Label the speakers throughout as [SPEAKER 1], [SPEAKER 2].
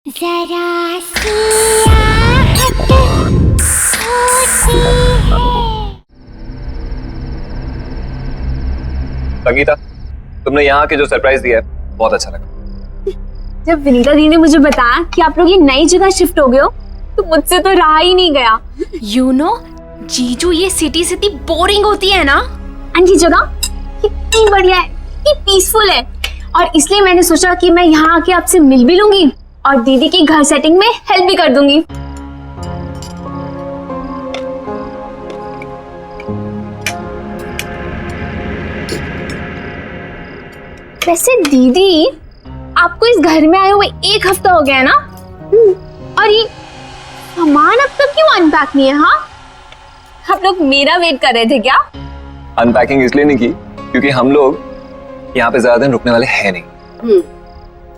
[SPEAKER 1] जरा सी आहट होती है।
[SPEAKER 2] संगीता, तुमने यहाँ के जो सरप्राइज दिया है बहुत अच्छा लगा।
[SPEAKER 3] जब विनीता दी ने मुझे बताया कि आप लोग ये नई जगह शिफ्ट हो गए हो तो मुझसे तो रहा ही नहीं गया।
[SPEAKER 4] यू नो जीजू, ये सिटी सिटी बोरिंग होती है ना।
[SPEAKER 3] एंड ये जगह कितनी बढ़िया है, कितनी पीसफुल है, और इसलिए मैंने सोचा कि मैं यहाँ आके आपसे मिल भी लूंगी और दीदी की घर सेटिंग में हेल्प भी कर दूंगी। वैसे दीदी, आपको इस घर में आए हुए 1 हफ्ता हो गया है ना? और ये सामान अब तक क्यों अनपैक नहीं है? हाँ, आप लोग मेरा वेट कर रहे थे क्या?
[SPEAKER 2] अनपैकिंग इसलिए नहीं की क्योंकि हम लोग यहाँ पे ज्यादा दिन रुकने वाले हैं नहीं।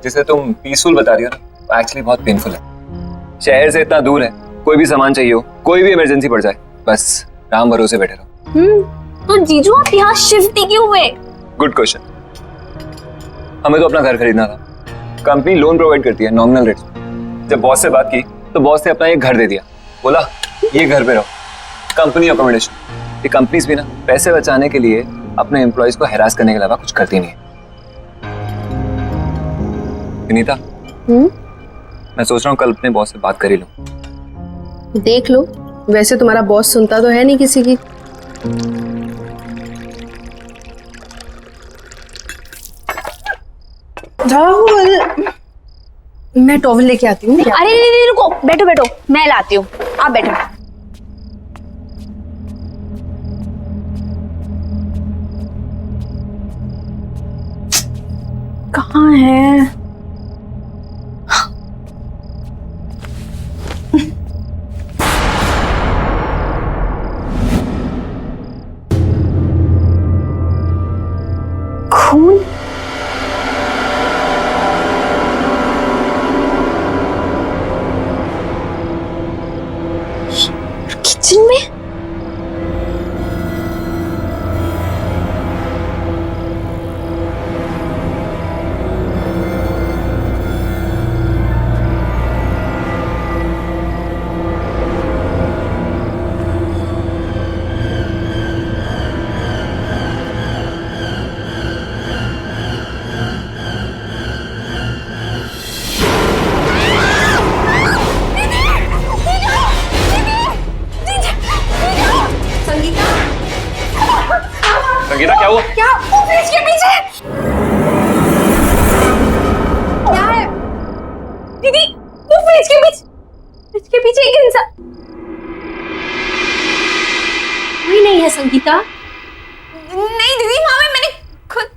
[SPEAKER 2] जिसे तुम पीसफुल बता रही हो ना, एक्चुअली बहुत पेनफुल है। शहर से इतना दूर है, कोई भी सामान चाहिए हो, कोई भी इमरजेंसी पड़ जाए, बस राम भरोसे बैठे रहो।
[SPEAKER 3] तो जीजू, आप यहाँ शिफ्ट ही क्यों हुए?
[SPEAKER 2] Good question. हमें तो अपना घर खरीदना था। कंपनी लोन प्रोवाइड करती है नॉमिनल रेट। जब बॉस से बात की तो बॉस ने अपना एक घर दे दिया, बोला ये घर पे रहो, कंपनी अकोमोडेशन। ये कंपनीज भी ना पैसे बचाने के लिए अपने एम्प्लॉयज को हैरास करने के अलावा कुछ करती नहीं है। विनीता, मैं सोच रहा हूँ कल अपने बॉस से बात कर ही लूं।
[SPEAKER 5] देख लो, वैसे तुम्हारा बॉस सुनता तो है नहीं किसी की। राहुल, मैं टॉवल लेके आती हूँ।
[SPEAKER 3] अरे नहीं, रुको, बैठो बैठो, मैं लाती हूँ, आप बैठो। कहाँ है? खून? किचन में?
[SPEAKER 2] संगीता, क्या हुआ?
[SPEAKER 3] क्या? वो फ्रिज के पीछे क्या है? दीदी, वो फ्रिज के पीछे एक इंसान।
[SPEAKER 5] कोई नहीं है संगीता।
[SPEAKER 3] नहीं दीदी, वहां में मैंने खुद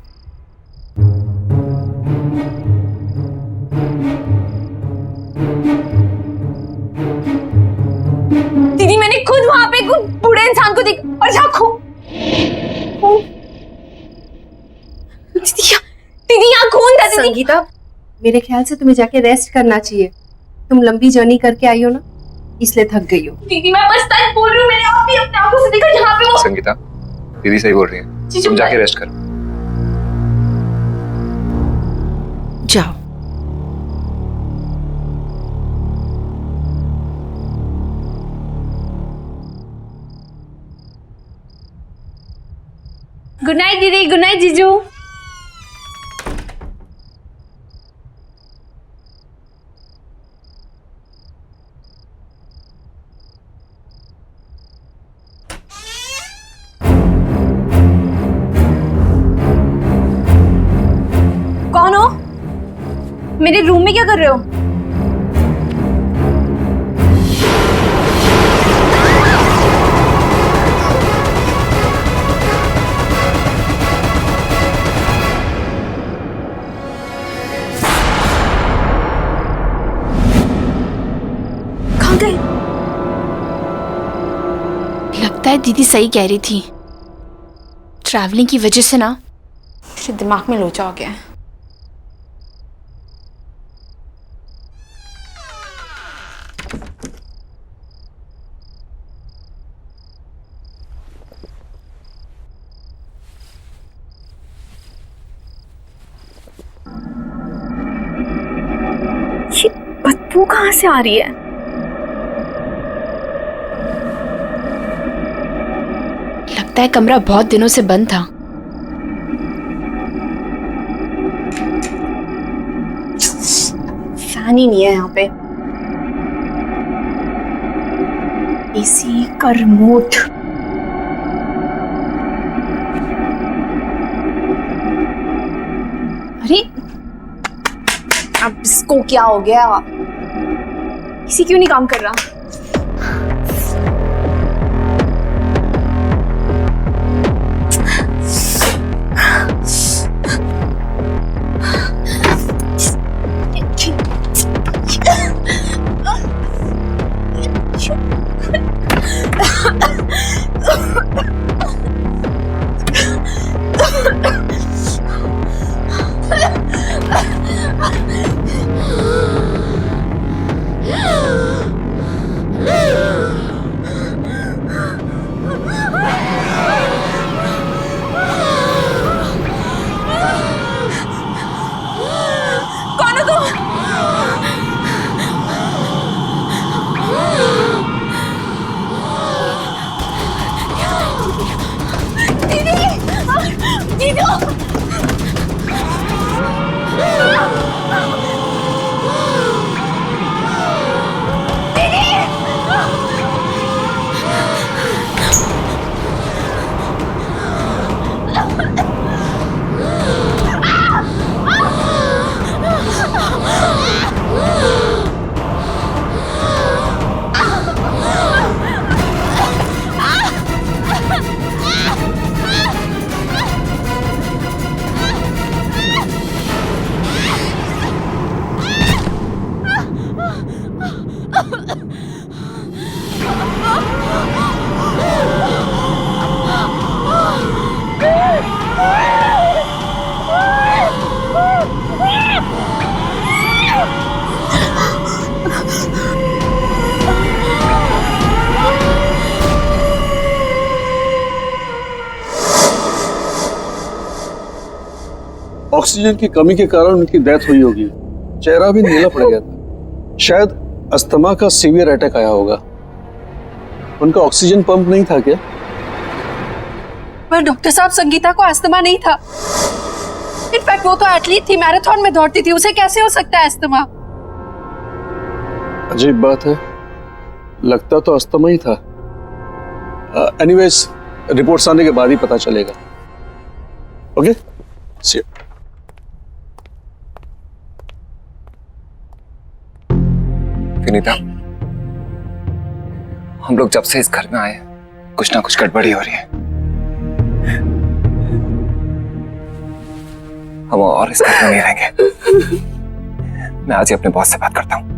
[SPEAKER 3] दीदी, मैंने खुद वहां पे एक बूढ़े इंसान को देखा और झांकू। दीदी, यहाँ खून था। दीदी,
[SPEAKER 5] संगीता, मेरे ख्याल से तुम्हें जाके रेस्ट करना चाहिए। तुम लंबी जर्नी करके आई हो ना, इसलिए थक गई हो।
[SPEAKER 3] दीदी, मैं बस सच बोल रही हूँ, मैंने आप भी अपने आंखों से देखा यहाँ पे वो।
[SPEAKER 2] संगीता, दीदी सही बोल रही है, तुम जाके रेस्ट करो।
[SPEAKER 5] जाओ।
[SPEAKER 3] गुड नाइट दीदी, गुड नाइट जीजू। कौन हो? मेरे रूम में क्या कर रहे हो? कहाँ गए?
[SPEAKER 4] लगता है दीदी सही कह रही थी। ट्रैवलिंग की वजह से ना मेरे दिमाग में लोचा हो गया है।
[SPEAKER 3] वो कहाँ से आ रही है?
[SPEAKER 4] लगता है कमरा बहुत दिनों से बंद था।
[SPEAKER 3] फैन ही नहीं है यहाँ पे। एसी का रिमोट। अरे अब इसको क्या हो गया? एसी क्यों नहीं काम कर रहा?
[SPEAKER 6] ऑक्सीजन की कमी के कारण उनकी डेथ हुई होगी। चेहरा भी नीला पड़ गया था। शायद अस्थमा का सीवियर अटैक आया होगा। उनका ऑक्सीजन पंप नहीं था क्या?
[SPEAKER 5] पर डॉक्टर साहब, संगीता को अस्थमा नहीं था। इनफैक्ट वो तो एथलीट थी, मैराथन में दौड़ती थी, उसे कैसे हो सकता है अस्थमा?
[SPEAKER 6] अजीब बात है, लगता तो अस्थमा ही था। एनीवेज, रिपोर्ट्स आने के बाद ही पता चलेगा। Okay, C you.
[SPEAKER 2] विनीता, हम लोग जब से इस घर में आए कुछ ना कुछ गड़बड़ी हो रही है। हम और इस घर में नहीं रहेंगे। मैं आज ही अपने बॉस से बात करता हूँ।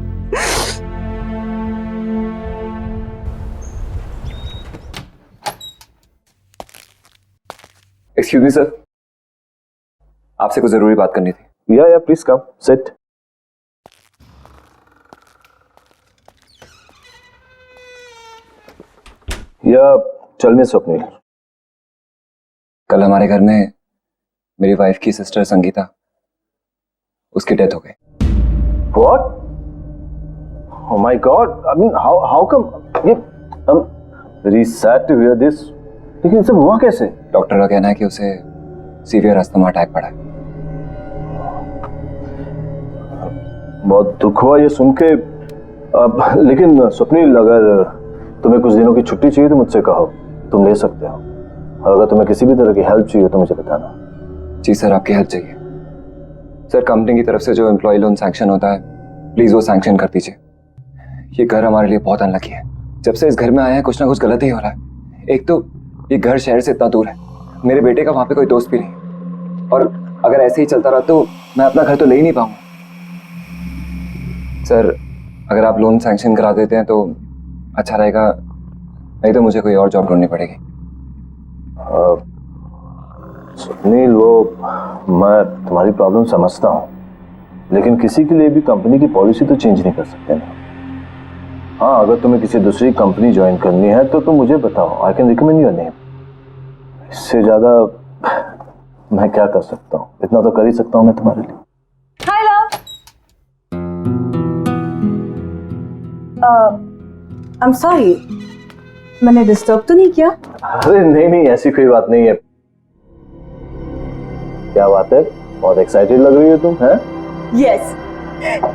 [SPEAKER 2] एक्सक्यूज मी सर, आपसे कुछ जरूरी बात करनी थी।
[SPEAKER 7] या प्लीज कम सिट। या टेल मी स्वप्निल।
[SPEAKER 2] कल हमारे घर में मेरी वाइफ की सिस्टर संगीता, उसकी डेथ हो गई।
[SPEAKER 7] What? Oh my God! I mean, how come? ये very sad to hear this. लेकिन सब हुआ कैसे?
[SPEAKER 2] डॉक्टर का कहना है कि उसे सीवियर अस्थमा अटैक पड़ा है।
[SPEAKER 7] बहुत दुख हुआ ये सुन के। लेकिन स्वप्निल, अगर तुम्हें कुछ दिनों की छुट्टी चाहिए तो मुझसे कहो, तुम ले सकते हो। और अगर तुम्हें किसी भी तरह की हेल्प चाहिए तो मुझे बताना।
[SPEAKER 2] जी सर, आपकी हेल्प चाहिए। सर, कंपनी की तरफ से जो एम्प्लॉय लोन सैंक्शन होता है, प्लीज वो सैंक्शन कर दीजिए। ये घर हमारे लिए बहुत अनलकी है। जब से इस घर में आए हैं कुछ ना कुछ गलत ही हो रहा है। एक तो ये घर शहर से इतना दूर है, मेरे बेटे का वहां पे कोई दोस्त भी नहीं, और अगर ऐसे ही चलता रहा तो मैं अपना घर तो ले ही नहीं पाऊंगा। सर, अगर आप लोन सैंक्शन करा देते हैं तो अच्छा रहेगा, नहीं तो मुझे कोई और जॉब ढूंढनी पड़ेगी।
[SPEAKER 7] सुनील, वो मैं तुम्हारी प्रॉब्लम समझता हूँ, लेकिन किसी के लिए भी कंपनी की पॉलिसी तो चेंज नहीं कर सकते ना। हाँ, अगर तुम्हें किसी दूसरी कंपनी ज्वाइन करनी है तो तुम मुझे बताओ, I can recommend your name. इससे ज्यादा मैं क्या कर सकता हूँ? इतना तो कर ही सकता हूँ मैं तुम्हारे लिए।
[SPEAKER 5] हाय लव।
[SPEAKER 8] आई एम सॉरी, मैंने डिस्टर्ब तो नहीं किया?
[SPEAKER 7] अरे नहीं नहीं, ऐसी कोई बात नहीं है। क्या बात है, बहुत एक्साइटेड लग रही हो तुम, हैं?
[SPEAKER 8] यस,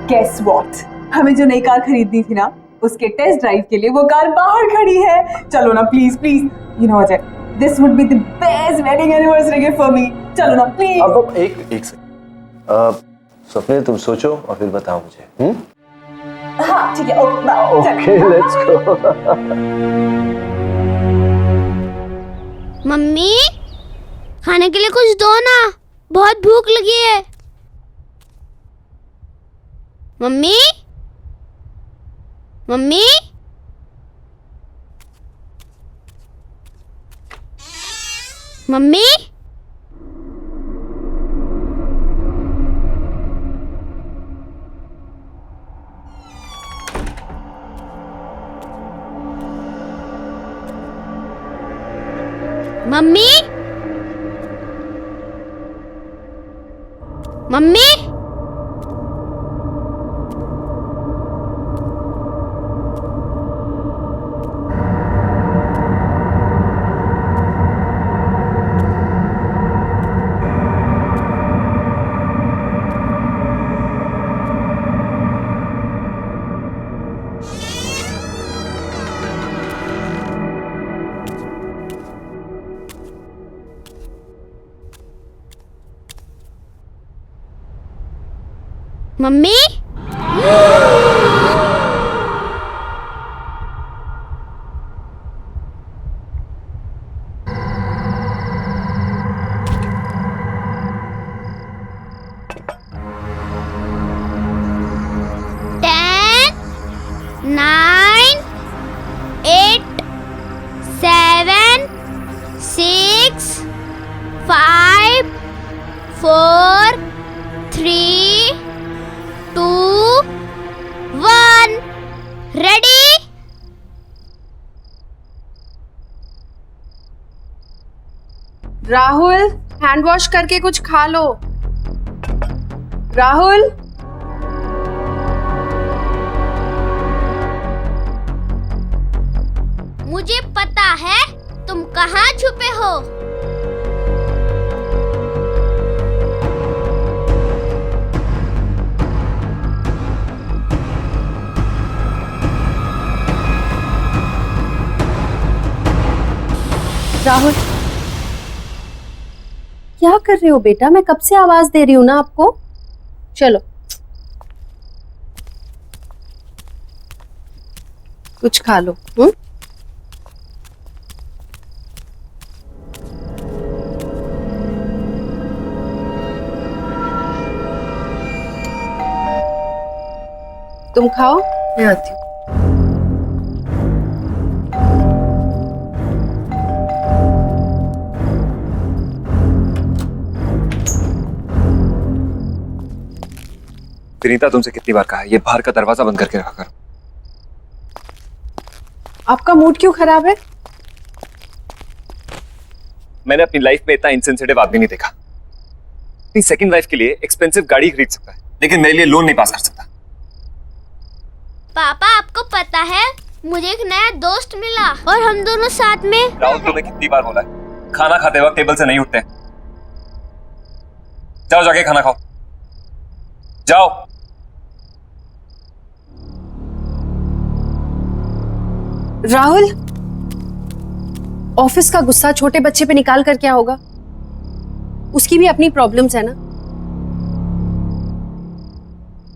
[SPEAKER 8] गेस व्हाट, हमें जो नई कार खरीदनी थी ना, उसके टेस्ट ड्राइव के लिए वो कार बाहर खड़ी है। चलो ना please please, you know Ajay, this would be the best wedding anniversary gift for me. चलो ना प्लीज।
[SPEAKER 7] अब एक सेकंड, स्वप्निल तुम सोचो और फिर बताओ मुझे।
[SPEAKER 8] हाँ ठीक है, ओके
[SPEAKER 7] लेट्स गो।
[SPEAKER 1] मम्मी, खाने के लिए कुछ दो ना, बहुत भूख लगी है। Mummy, mummy, mummy, mummy, mummy, mummy, 10, 9, 8, 7, 6, 5, 4, 3, 2, 1, ready?
[SPEAKER 5] Rahul, hand wash करके कुछ खा लो। राहुल,
[SPEAKER 1] मुझे पता है तुम कहाँ छुपे हो।
[SPEAKER 8] राहुल, क्या कर रहे हो बेटा? मैं कब से आवाज दे रही हूँ ना आपको। चलो कुछ खा लो। तुम खाओ, मैं आती हूँ।
[SPEAKER 2] विनीता, तुमसे कितनी बार कहा है ये बाहर का दरवाजा बंद करके रखा करो।
[SPEAKER 8] आपका मूड क्यों खराब है?
[SPEAKER 2] मैंने अपनी लाइफ में इतना इनसेंसिटिव आदमी नहीं देखा। अपनी सेकंड लाइफ के लिए एक्सपेंसिव गाड़ी खरीद सकता है, लेकिन मेरे लिए लोन नहीं पास कर सकता।
[SPEAKER 1] पापा, आपको पता है मुझे एक नया दोस्त मिला और हम दोनों साथ में।
[SPEAKER 2] राहुल, तुम्हें कितनी बार बोला है खाना खाते वक्त टेबल से नहीं उठते। जाओ जाके खाना खाओ, जाओ।
[SPEAKER 8] राहुल, ऑफिस का गुस्सा छोटे बच्चे पे निकाल कर क्या होगा? उसकी भी अपनी प्रॉब्लम्स है ना।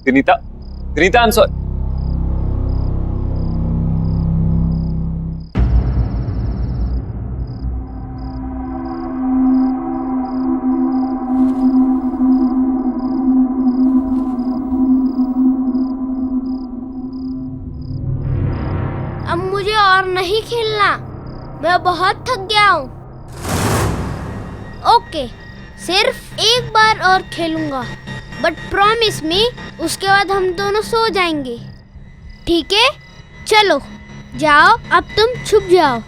[SPEAKER 2] Vinita, Vinita, I am sorry.
[SPEAKER 1] अब मुझे और नहीं खेलना, मैं बहुत थक गया हूँ। ओके, सिर्फ एक बार और खेलूंगा, बट प्रॉमिस मी उसके बाद हम दोनों सो जाएंगे, ठीक है? चलो जाओ, अब तुम छुप जाओ।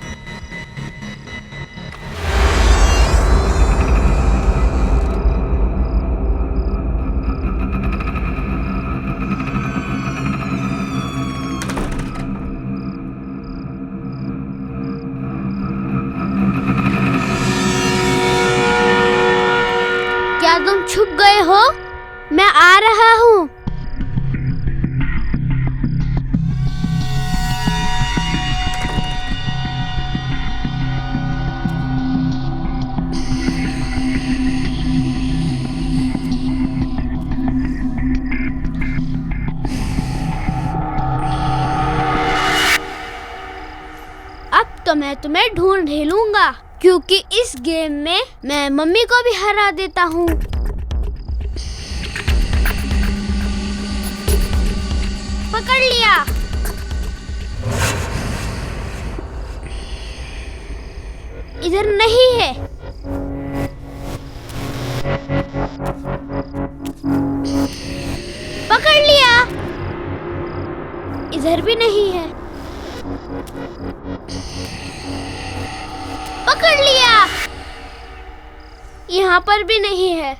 [SPEAKER 1] तो मैं तुम्हें ढूंढ ही लूंगा, क्योंकि इस गेम में मैं मम्मी को भी हरा देता हूँ। पकड़ लिया। इधर नहीं है। पकड़ लिया। इधर भी नहीं है। पकड़ लिया। यहाँ पर भी नहीं है।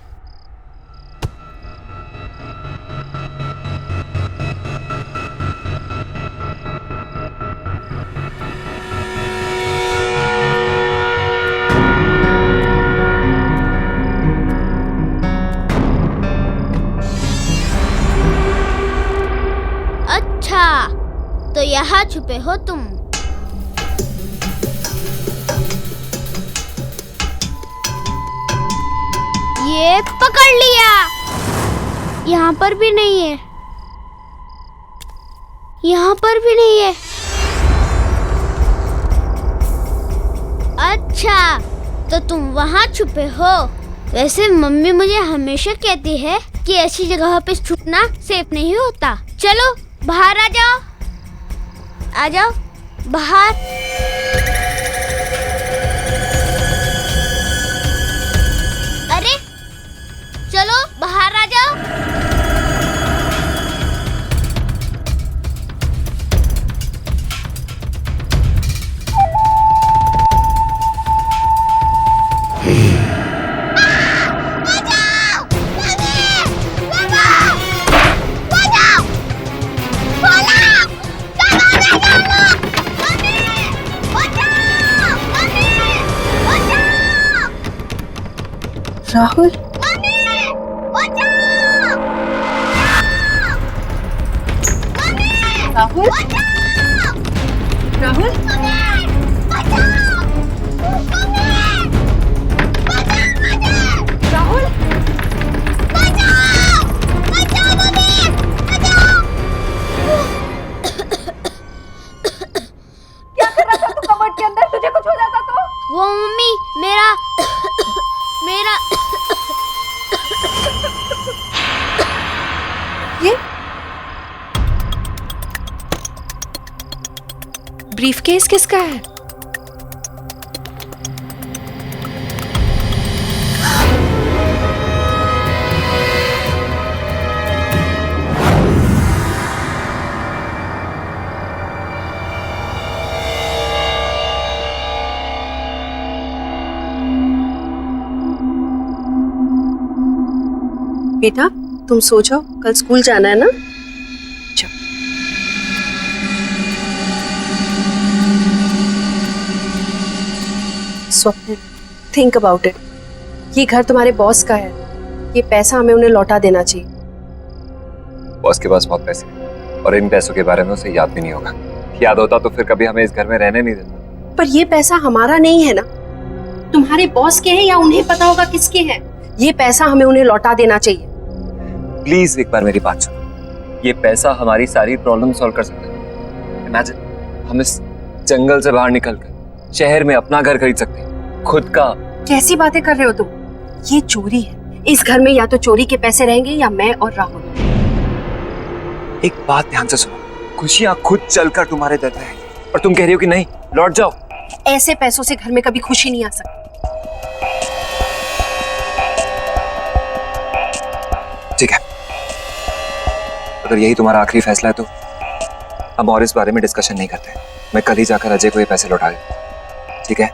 [SPEAKER 1] अच्छा, तो यहाँ छुपे हो तुम। ये पकड़ लिया। यहाँ पर भी नहीं है। यहाँ पर भी नहीं है। अच्छा, तो तुम वहाँ छुपे हो। वैसे मम्मी मुझे हमेशा कहती है कि ऐसी जगह पे छुपना सेफ नहीं होता। चलो बाहर आ जाओ। आ जाओ बाहर। अरे चलो बाहर आ जाओ।
[SPEAKER 5] राहुल, राहुल, राहुल, राहुल,
[SPEAKER 8] क्या कर रहा था तू कबर्ड के अंदर? तुझे कुछ हो जाता तो?
[SPEAKER 1] वो मम्मी मेरा
[SPEAKER 5] ये ब्रीफकेस किसका है? बेटा, तुम सो जाओ, कल स्कूल जाना है ना? जाओ। स्वप्न, थिंक अबाउट इट। ये घर तुम्हारे बॉस का है। ये पैसा हमें उन्हें लौटा देना चाहिए।
[SPEAKER 2] बॉस के पास बहुत पैसे हैं और इन पैसों के बारे में उसे याद भी नहीं होगा। याद होता तो फिर कभी हमें इस घर में रहने नहीं देता।
[SPEAKER 5] पर ये पैसा हमारा नहीं है ना, तुम्हारे बॉस के हैं या उन्हें पता होगा किसके हैं। ये पैसा हमें उन्हें लौटा देना चाहिए।
[SPEAKER 2] प्लीज एक बार मेरी बात सुनो। ये पैसा हमारी सारी प्रॉब्लम सॉल्व कर सकता है। इमेजिन हम इस जंगल से बाहर निकलकर शहर में अपना घर खरीद सकते हैं, खुद का।
[SPEAKER 5] कैसी बातें कर रहे हो तुम? ये चोरी है। इस घर में या तो चोरी के पैसे रहेंगे या मैं और राहुल।
[SPEAKER 2] एक बात ध्यान से सुनो, खुशियां खुद चलकर तुम्हारे दर पे आएंगी और तुम कह रही हो कि नहीं, लौट जाओ।
[SPEAKER 5] ऐसे पैसों से घर में कभी खुशी नहीं आ सकती।
[SPEAKER 2] ठीक है, अगर यही तुम्हारा आखिरी फैसला है तो हम और इस बारे में डिस्कशन नहीं करते। मैं कल ही जाकर अजय को ये पैसे लौटा दूं, ठीक है?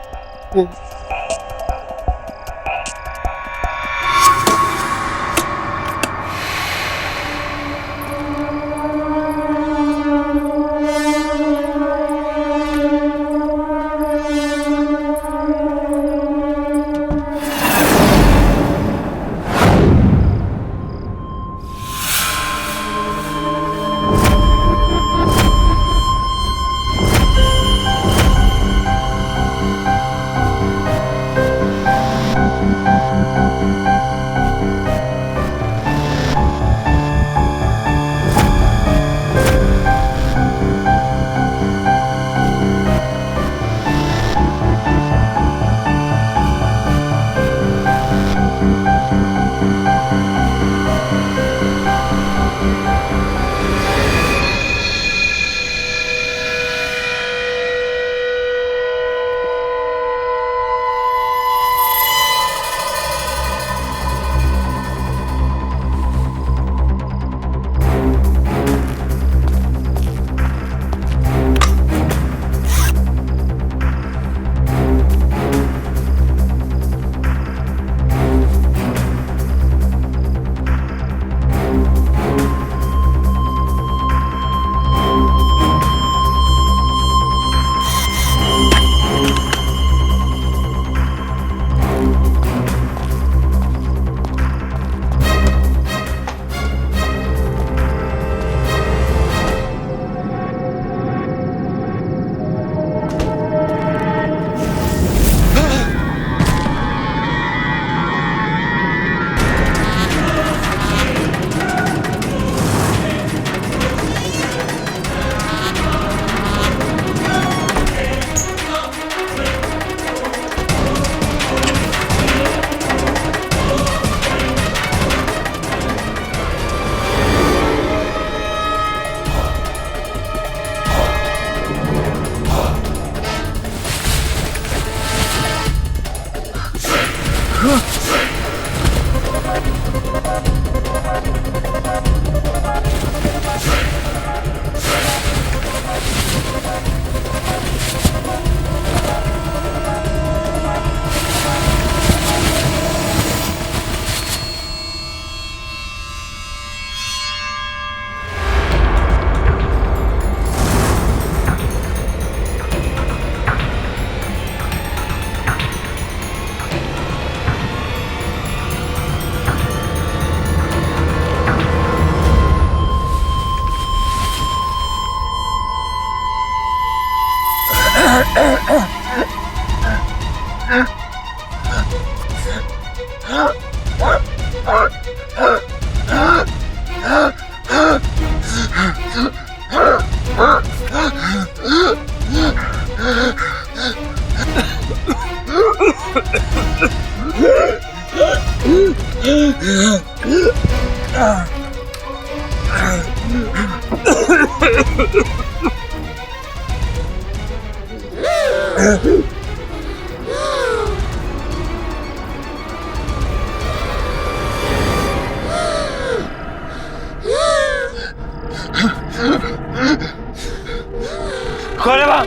[SPEAKER 2] कौन है वहां?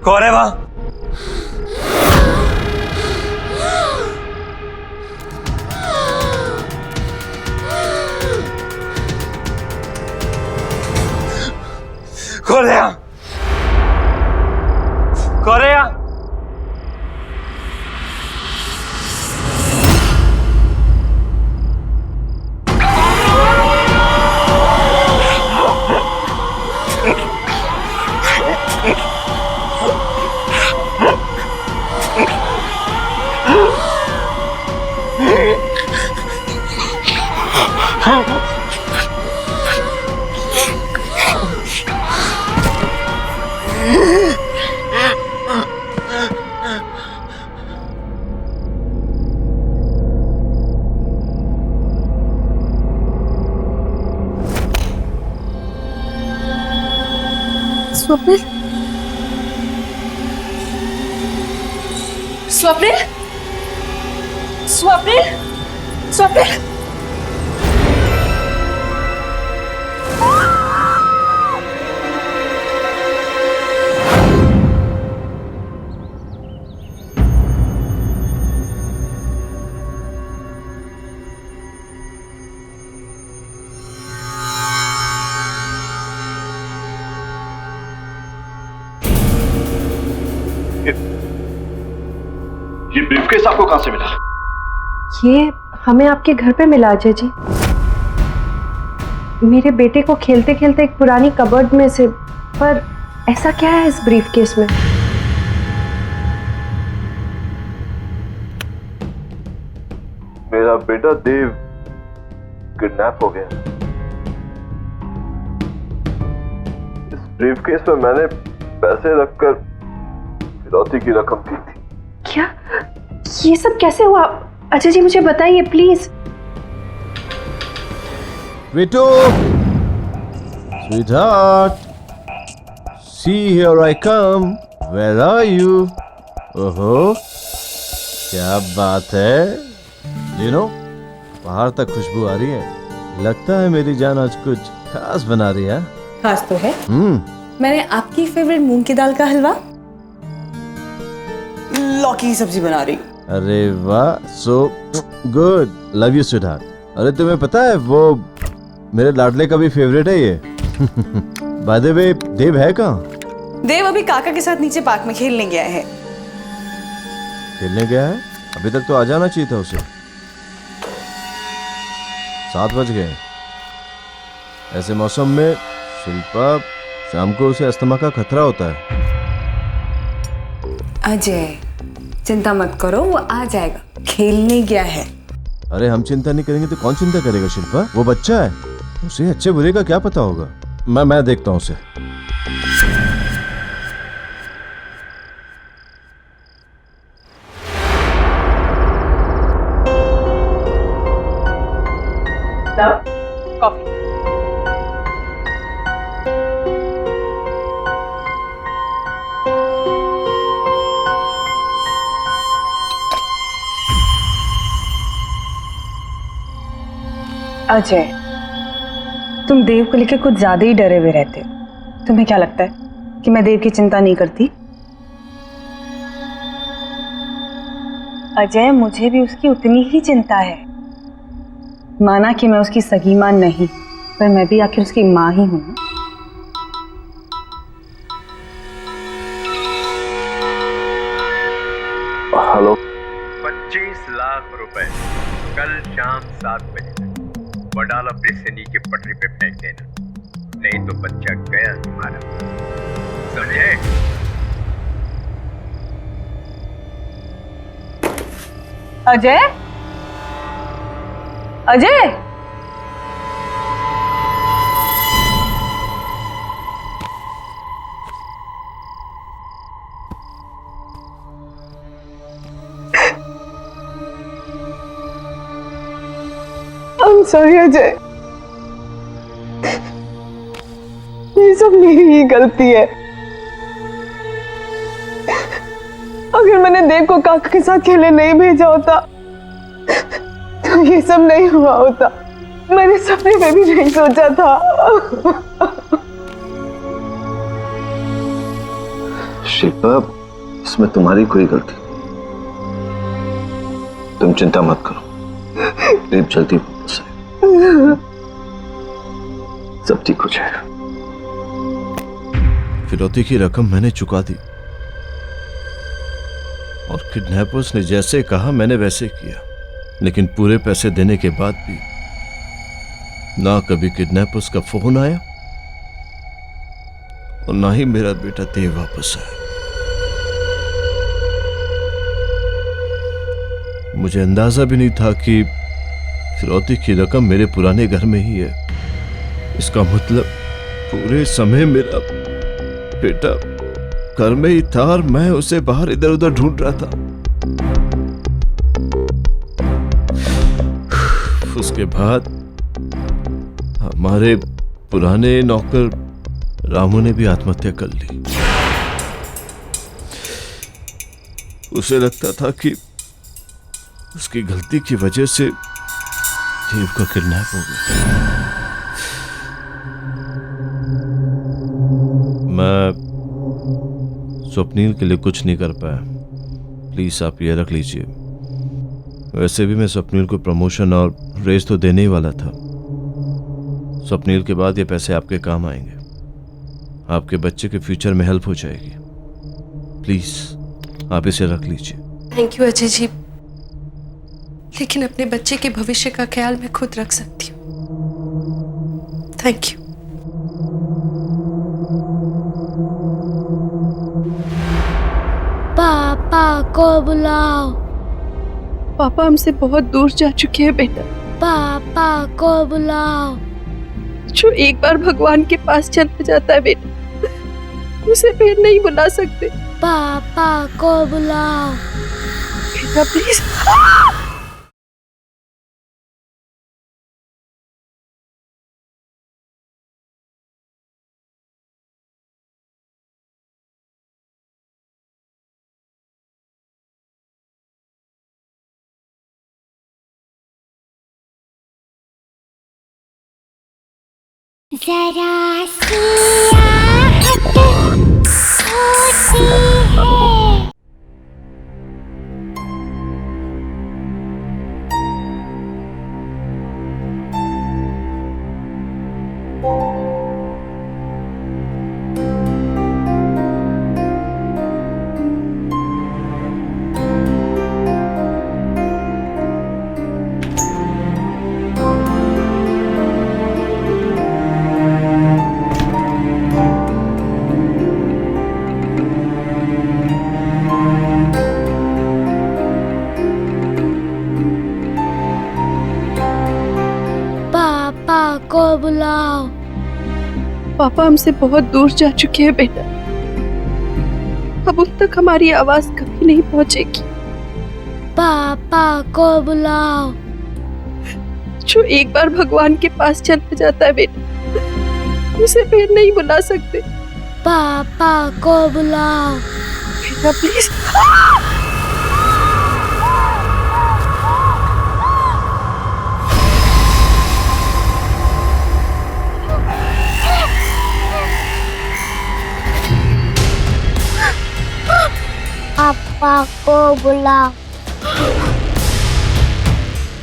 [SPEAKER 2] कौन है वहां? कौन है यहाँ? कौन है यहाँ?
[SPEAKER 5] स्वप्निल, स्वप्निल, स्वप्निल, स्वप्निल।
[SPEAKER 7] ये ब्रीफकेस आपको कहां से मिला?
[SPEAKER 9] ये हमें आपके घर पे मिला अजय जी। मेरे बेटे को खेलते खेलते एक पुरानी कबर्ड में से। पर ऐसा क्या है इस ब्रीफकेस में?
[SPEAKER 7] मेरा बेटा देव किडनैप हो गया। इस ब्रीफकेस में मैंने पैसे रखकर फिरौती की रकम दी थी।
[SPEAKER 9] क्या? ये सब कैसे हुआ? अजय जी मुझे बताइए प्लीज।
[SPEAKER 10] बेटो, sweetheart, see here I come. Where are you? ओहो, क्या बात है? बाहर तक खुशबू आ रही है। लगता है मेरी जान आज कुछ खास बना रही है।
[SPEAKER 11] खास तो है। मैंने आपकी फेवरेट मूंग की दाल का हलवा, लौकी की सब्जी बना रही हूँ।
[SPEAKER 10] अरे वाह, so good, love you sweetheart. अरे तुम्हें पता है वो मेरे लाडले का भी फेवरेट है ये। बाय द वे, देव है कहाँ?
[SPEAKER 11] देव अभी काका के साथ नीचे पार्क में खेलने गया है।
[SPEAKER 10] खेलने गया है? अभी तक तो आ जाना चाहिए था उसे। 7 बज गए। ऐसे मौसम में शिल्पा, शाम को उसे अस्थमा का खतरा होता है।
[SPEAKER 11] अजय, चिंता मत करो, वो आ जाएगा। खेलने गया है।
[SPEAKER 10] अरे हम चिंता नहीं करेंगे तो कौन चिंता करेगा शिल्पा? वो बच्चा है, उसे अच्छे बुरे का क्या पता होगा। मैं देखता हूँ उसे।
[SPEAKER 8] कॉफी।
[SPEAKER 11] अजय, तुम देव को लेकर कुछ ज्यादा ही डरे हुए रहते हो। तुम्हें क्या लगता है कि मैं देव की चिंता नहीं करती? अजय, मुझे भी उसकी उतनी ही चिंता है। माना कि मैं उसकी सगी मां नहीं, पर मैं भी आखिर उसकी मां ही हूं ना।
[SPEAKER 7] हेलो।
[SPEAKER 12] 25 लाख रुपए कल शाम 7 बजे तक वडाला ब्रिज से नीचे पटरी पे फेंक देना, नहीं तो बच्चा गया तुम्हारा, समझे?
[SPEAKER 11] अजय, अजय,
[SPEAKER 9] I'm sorry अजय, ये सब मेरी ही गलती है। अगर मैंने देव को काका के साथ खेलने नहीं भेजा होता तो ये सब नहीं हुआ होता। मैंने सपने में भी नहीं सोचा था।
[SPEAKER 7] शिल्पा, इसमें तुम्हारी कोई गलती नहीं। तुम चिंता मत करो, देव जल्दी वापस आएगा, सब ठीक हो जाएगा।
[SPEAKER 10] फिरौती की रकम मैंने चुका दी और किडनैपर्स ने जैसे कहा मैंने वैसे किया, लेकिन पूरे पैसे देने के बाद भी ना कभी किडनैपर्स का फोन आया और ना ही मेरा बेटा देव वापस आया। मुझे अंदाजा भी नहीं था कि फिरौती की रकम मेरे पुराने घर में ही है। इसका मतलब पूरे समय मेरा बेटा घर में ही था और मैं उसे बाहर इधर उधर ढूंढ रहा था। उसके बाद हमारे पुराने नौकर रामू ने भी आत्महत्या कर ली। उसे लगता था कि उसकी गलती की वजह से देव का किडनैप हो गया। मैं स्वप्नील के लिए कुछ नहीं कर पाया, प्लीज आप ये रख लीजिए। वैसे भी मैं स्वप्नील को प्रमोशन और रेस तो देने ही वाला था। स्वप्नील के बाद ये पैसे आपके काम आएंगे, आपके बच्चे के फ्यूचर में हेल्प हो जाएगी। प्लीज आप इसे रख लीजिए।
[SPEAKER 5] थैंक यू अजय जी, लेकिन अपने बच्चे के भविष्य का ख्याल मैं खुद रख सकती हूँ। Thank you.
[SPEAKER 1] पापा को बुलाओ।
[SPEAKER 5] पापा हमसे बहुत दूर जा चुके हैं बेटा।
[SPEAKER 1] पापा को बुलाओ।
[SPEAKER 5] जो एक बार भगवान के पास चला जाता है बेटा, उसे फिर नहीं बुला सकते।
[SPEAKER 1] पापा को बुलाओ।
[SPEAKER 5] बेटा प्लीज।
[SPEAKER 1] जरा सी आहट होती है। को बुलाओ।
[SPEAKER 5] पापा हमसे बहुत दूर जा चुके हैं बेटा, अब उन तक हमारी आवाज कभी नहीं पहुंचेगी।
[SPEAKER 1] पापा को बुलाओ।
[SPEAKER 5] जो एक बार भगवान के पास चला जाता है बेटा, उसे फिर नहीं बुला सकते।
[SPEAKER 1] पापा को बुलाओ।
[SPEAKER 5] बेटा प्लीज।
[SPEAKER 1] पापा को बुलाओ,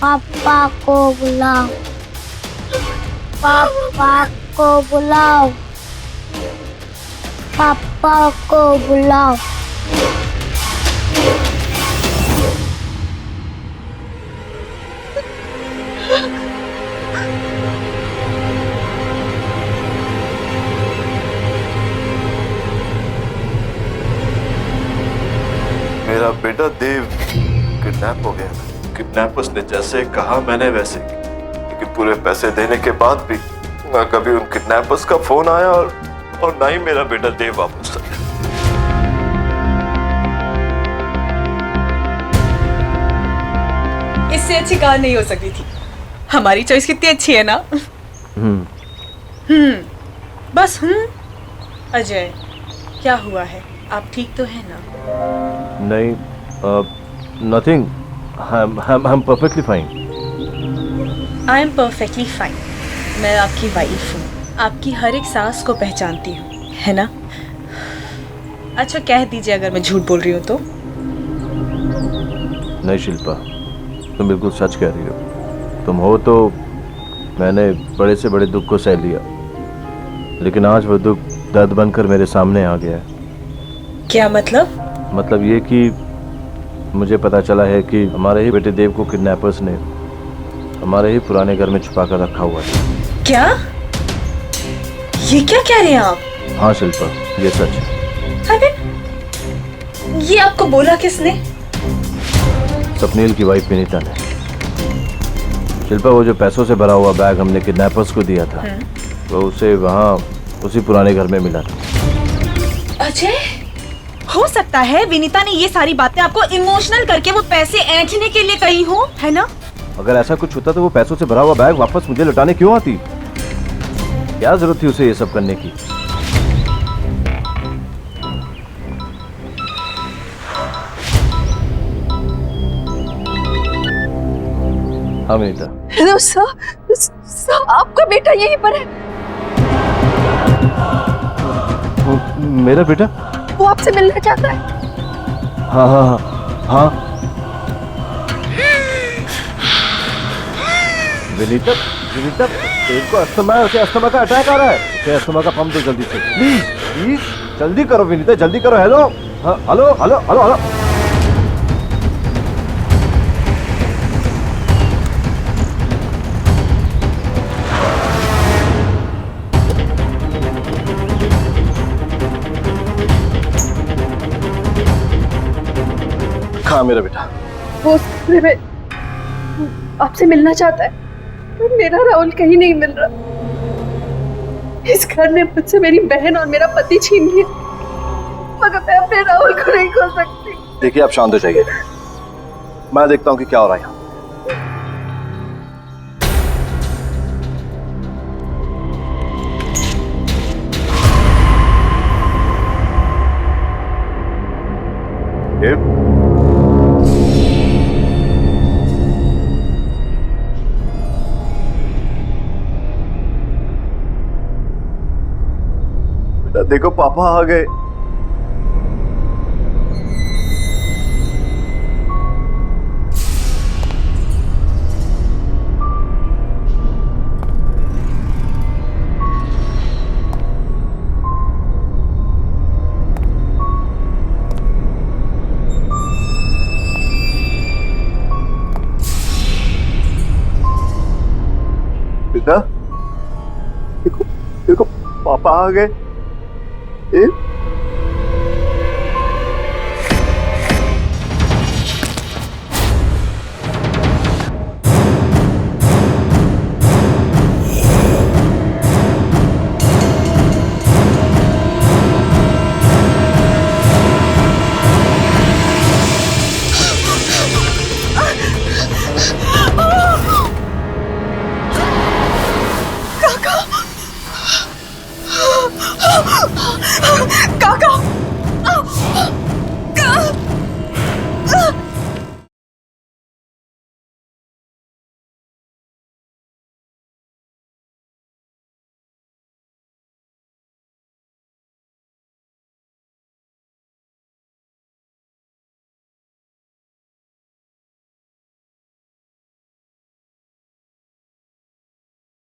[SPEAKER 1] पापा को बुलाओ, पापा को बुलाओ, पापा को बुलाओ।
[SPEAKER 10] मेरा बेटा देव किडनैप हो गया। किडनैपर्स ने जैसे कहा मैंने वैसे, लेकिन पूरे पैसे देने के बाद भी ना कभी उन किडनैपर्स का फोन आया और ना ही मेरा बेटा देव वापस आया।
[SPEAKER 5] इससे अच्छी कार नहीं हो सकती थी। हमारी चॉइस कितनी अच्छी है ना। बस अजय, क्या हुआ है? आप ठीक तो है ना?
[SPEAKER 10] नहीं, nothing, I am perfectly fine.
[SPEAKER 5] I am perfectly fine. मैं आपकी वाइफ हूँ, आपकी हर एक सांस को पहचानती हूँ, है ना? अच्छा, कह दीजिए अगर मैं झूठ बोल रही हूँ तो।
[SPEAKER 10] नहीं शिल्पा, तुम बिल्कुल सच कह रही हो। तुम हो तो मैंने बड़े से बड़े दुख को सह लिया, लेकिन आज वो दुख दर्द बनकर मेरे सामने आ गया है।
[SPEAKER 5] क्या मतलब?
[SPEAKER 10] मतलब ये कि मुझे पता चला है कि हमारे ही बेटे देव को किडनैपर्स ने हमारे ही पुराने घर में छुपा कर रखा हुआ है।
[SPEAKER 5] क्या? ये क्या कह रहे हैं आप?
[SPEAKER 10] हाँ शिल्पा, ये सच है।
[SPEAKER 5] अरे, ये आपको बोला किसने?
[SPEAKER 10] सपनील की वाइफ विनीता ने। शिल्पा, वो जो पैसों से भरा हुआ बैग हमने किडनैपर्स को दिया था, वो उसे वहाँ उसी पुराने घर में मिला था।
[SPEAKER 5] अजय, हो सकता है विनीता ने ये सारी बातें आपको इमोशनल करके वो पैसे ऐंठने के लिए कही हो, है ना?
[SPEAKER 10] अगर ऐसा कुछ होता तो वो पैसों से भरा हुआ बैग वापस मुझे लौटाने क्यों आती? क्या जरूरत थी उसे ये सब करने की? हाँ विनीता।
[SPEAKER 5] हेलो सर, आपका बेटा यहीं पर है।
[SPEAKER 10] मेरा बेटा?
[SPEAKER 5] वो आपसे मिलना चाहता है।
[SPEAKER 10] हाँ हाँ हाँ हाँ। विनीता, विनीता, तेरे को अस्थमा है, उसे अस्थमा का अटैक आ रहा है। उसे अस्थमा का पंप दो जल्दी से, प्लीज प्लीज, जल्दी करो विनीता, जल्दी करो। हेलो, हाँ, हेलो हेलो हेलो हेलो। हाँ मेरा बेटा,
[SPEAKER 5] वो में आपसे मिलना चाहता है। मेरा राहुल कहीं नहीं मिल रहा। इस घर ने मुझसे मेरी बहन और मेरा पति छीन लिया, मगर मैं अपने राहुल को नहीं खो सकती।
[SPEAKER 10] देखिए आप शांत हो जाइए, मैं देखता हूँ कि क्या हो रहा है यहाँ। देखो पापा आ गए। बेटा देखो, देखो पापा आ गए।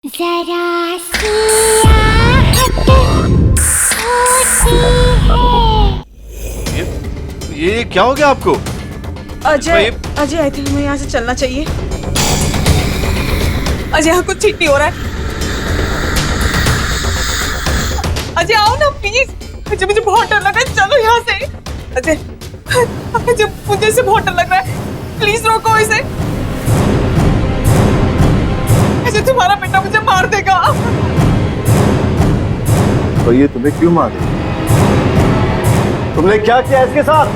[SPEAKER 1] जरा सी आहट होती है।
[SPEAKER 10] ये क्या हो गया आपको?
[SPEAKER 8] अजय अजय आई थिंक हमें यहाँ से चलना चाहिए। अजय यहाँ कुछ ठीक नहीं हो रहा है। अजय आओ ना प्लीज। अजय मुझे बहुत डर लग रहा है, चलो यहाँ से। अजय अजय मुझे इसे बहुत डर लग रहा है, प्लीज रोको इसे। अजय तुम्हारा बेटा मुझे मार देगा।
[SPEAKER 7] तो ये तुम्हें क्यों मार देगा? तुमने क्या किया इसके साथ?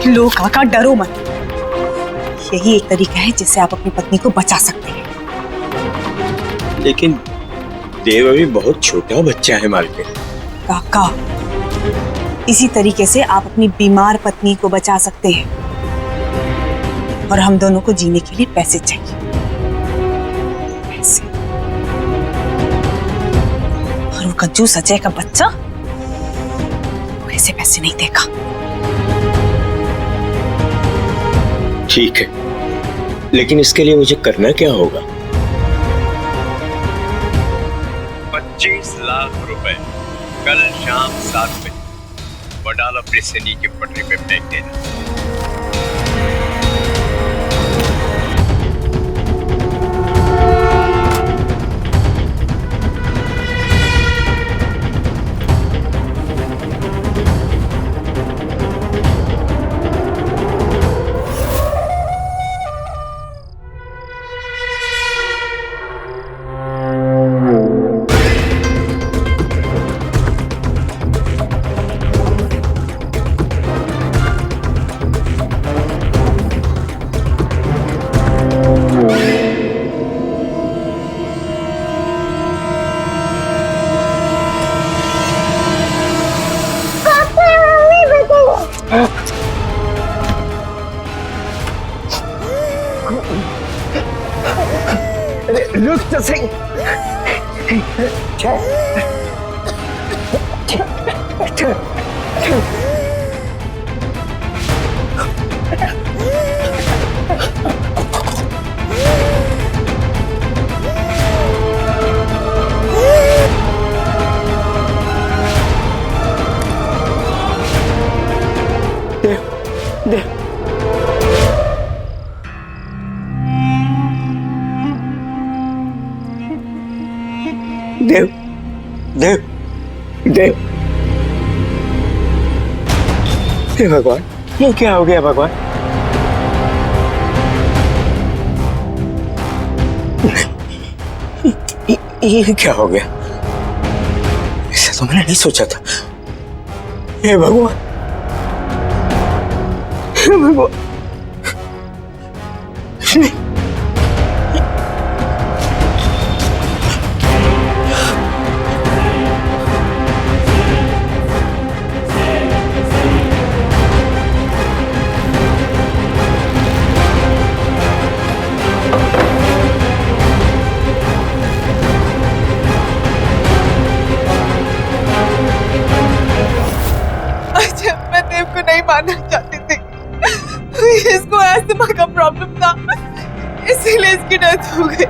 [SPEAKER 8] लो काका डरो मत, यही एक तरीका है जिससे आप अपनी पत्नी को बचा सकते हैं।
[SPEAKER 12] लेकिन देव अभी बहुत छोटा बच्चा है मालकिन।
[SPEAKER 8] काका इसी तरीके से आप अपनी बीमार पत्नी को बचा सकते हैं, और हम दोनों को जीने के लिए पैसे चाहिए। पैसे। और वो कंजूस अजय का बच्चा ऐसे पैसे नहीं देगा।
[SPEAKER 12] ठीक है, लेकिन इसके लिए मुझे करना क्या होगा? 25 लाख रुपए कल शाम 7 बजे वडाला ब्रिज से नीचे पटरी पे फेंक देना। देव देव देव, हे भगवान, ये क्या हो गया भगवान? ये क्या हो गया? ऐसा तो मैंने नहीं सोचा था। हे भगवान, हे भगवान।
[SPEAKER 8] नहीं मानना चाहती थी, इसको अस्थमा का प्रॉब्लम था, इसीलिए इसकी डेथ हो गई।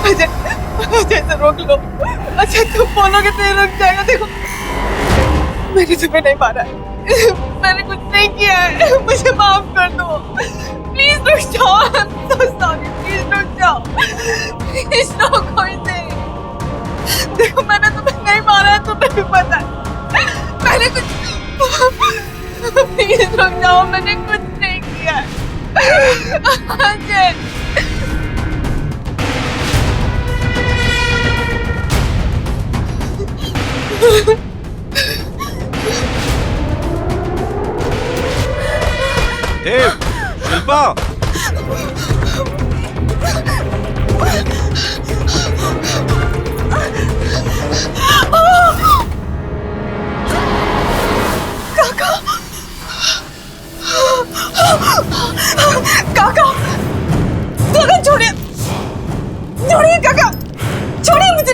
[SPEAKER 8] अजय अजय से रोक लो। अच्छा तुम बोलोगे तो ये रुक जाएगा। देखो मैंने तुम्हें नहीं मारा है, मैंने कुछ नहीं किया है, मुझे माफ कर दो। प्लीज रुक जाओ, सॉरी, प्लीज रुक जाओ, प्लीज रोको इसे। देखो मैंने तुम्हें नहीं मारा है, तुम्हें भी पता है, मैंने कुछ प्लीज रुक जाओ, मैंने कुछ नहीं किया है। अजय
[SPEAKER 10] देव, शिल्पा,
[SPEAKER 8] काका काका छोड़िए, छोड़िए काका, छोड़िए मुझे।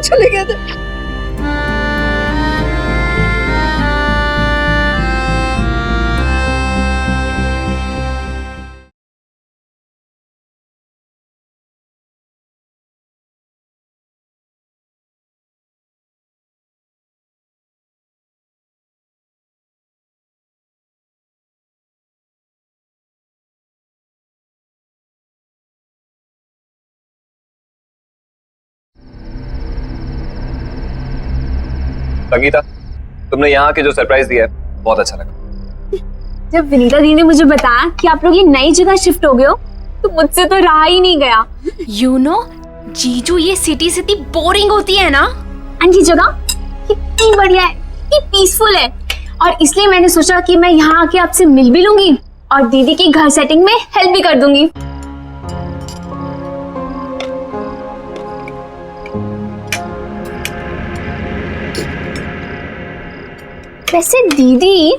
[SPEAKER 5] चले गए थे।
[SPEAKER 2] संगीता, तुमने यहाँ के जो सरप्राइज दिया है बहुत अच्छा लगा।
[SPEAKER 3] जब विनीता दी ने मुझे बताया कि आप लोग ये नई जगह शिफ्ट हो गए हो तो मुझसे तो रहा ही नहीं गया।
[SPEAKER 4] यू नो जीजू, ये सिटी इतनी बोरिंग होती है ना।
[SPEAKER 3] एंड ये जगह कितनी बढ़िया है, कितनी पीसफुल है, और इसलिए मैंने सोचा कि मैं यहाँ आके आपसे मिल भी लूंगी और दीदी की घर सेटिंग में हेल्प भी कर दूंगी। वैसे दीदी,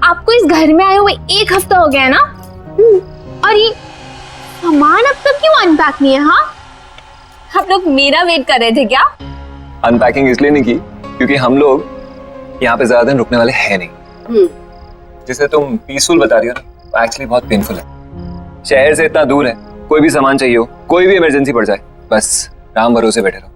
[SPEAKER 3] आपको इस घर में आए हुए 1 हफ्ता हो गया है ना? और ये सामान अब तक क्यों अनपैक नहीं है? हाँ, आप लोग मेरा वेट कर रहे थे क्या?
[SPEAKER 2] अनपैकिंग इसलिए नहीं की क्योंकि हम लोग यहाँ पे ज्यादा दिन रुकने वाले हैं नहीं। जिसे तुम पीसफुल बता रही हो ना, एक्चुअली बहुत पेनफुल है। शहर से इतना दूर है, कोई भी सामान चाहिए हो, कोई भी इमरजेंसी पड़ जाए, बस राम भरोसे बैठे रहो।